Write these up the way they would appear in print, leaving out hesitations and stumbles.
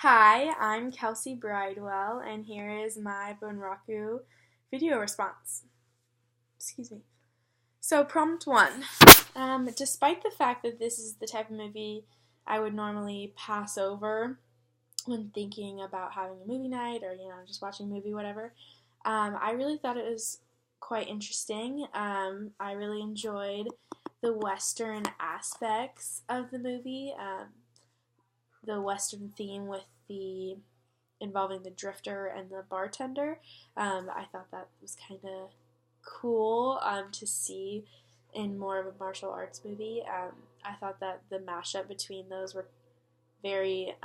Hi, I'm Kelsey Bridewell, and here is my Bunraku video response. Excuse me. So, prompt one. Despite the fact that this is the type of movie I would normally pass over when thinking about having a movie night or, just watching a movie, whatever, I really thought it was quite interesting. I really enjoyed the Western aspects of the movie. The Western theme with the involving the drifter and the bartender. I thought that was kind of cool to see in more of a martial arts movie. I thought that the mashup between those were very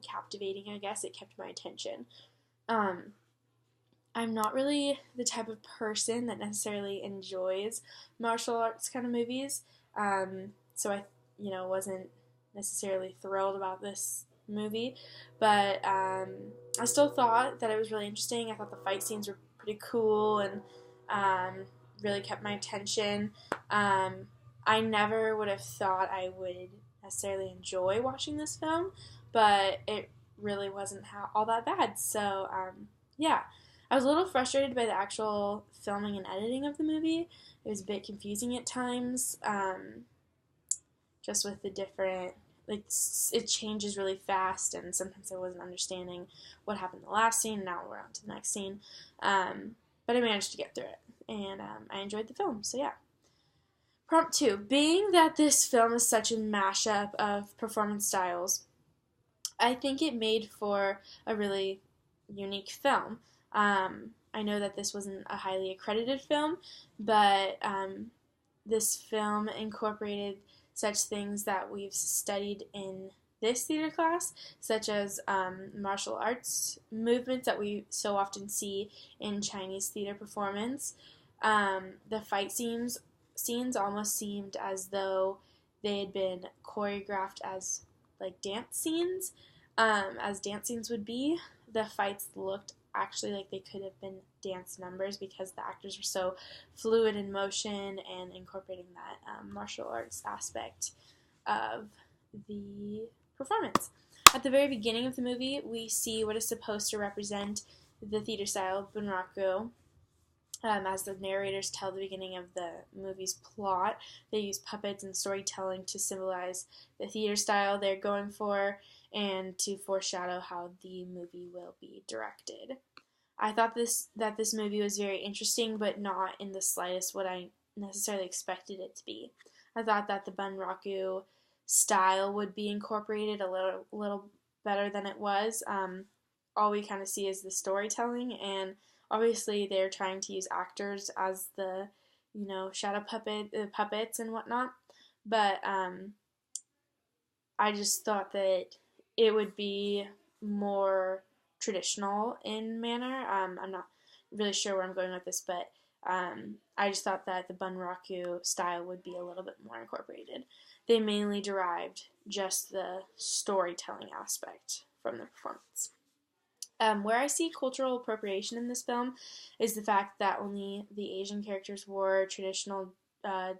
captivating, I guess. It kept my attention. Um, I'm not really the type of person that necessarily enjoys martial arts kind of movies, so I, wasn't necessarily thrilled about this movie, but I still thought that it was really interesting. I thought the fight scenes were pretty cool and really kept my attention. I never would have thought I would necessarily enjoy watching this film, but it really wasn't all that bad. So, yeah. I was a little frustrated by the actual filming and editing of the movie. It was a bit confusing at times, just with the different, like, it changes really fast, and sometimes I wasn't understanding what happened in the last scene, and now we're on to the next scene. But I managed to get through it, and I enjoyed the film, so yeah. Prompt 2. Being that this film is such a mashup of performance styles, I think it made for a really unique film. I know that this wasn't a highly accredited film, but this film incorporated such things that we've studied in this theater class, such as martial arts movements that we so often see in Chinese theater performance. The fight scenes almost seemed as though they had been choreographed as like dance scenes would be. The fights looked actually like they could have been dance numbers because the actors were so fluid in motion and incorporating that martial arts aspect of the performance. At the very beginning of the movie, we see what is supposed to represent the theater style Bunraku. As the narrators tell the beginning of the movie's plot, they use puppets and storytelling to symbolize the theater style they're going for and to foreshadow how the movie will be directed. I thought that this movie was very interesting, but not in the slightest what I necessarily expected it to be. I thought that the Bunraku style would be incorporated a little better than it was. All we kind of see is the storytelling, and obviously they're trying to use actors as the shadow puppets and whatnot. But I just thought that it would be more traditional in manner. I'm not really sure where I'm going with this, but I just thought that the Bunraku style would be a little bit more incorporated. They mainly derived just the storytelling aspect from the performance. Where I see cultural appropriation in this film is the fact that only the Asian characters wore traditional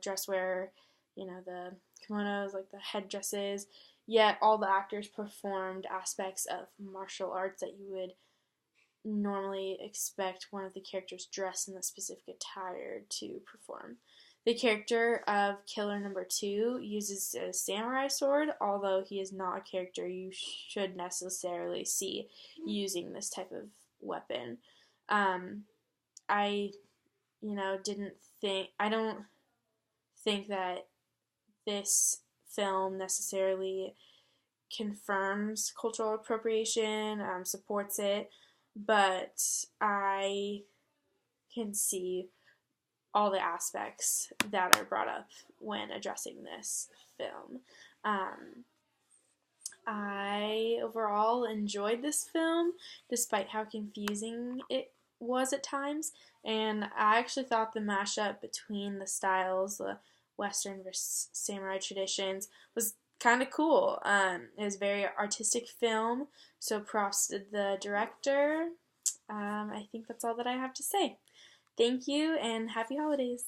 dress wear, the kimonos, like the headdresses, yet all the actors performed aspects of martial arts that you would normally expect one of the characters dressed in the specific attire to perform. The character of Killer Number 2 uses a samurai sword, although he is not a character you should necessarily see using this type of weapon. I, I don't think that this film necessarily confirms cultural appropriation, supports it, but I can see all the aspects that are brought up when addressing this film. I overall enjoyed this film, despite how confusing it was at times, and I actually thought the mashup between the styles, the Western versus samurai traditions, was kind of cool. It was a very artistic film, so props to the director. I think that's all that I have to say. Thank you, and happy holidays.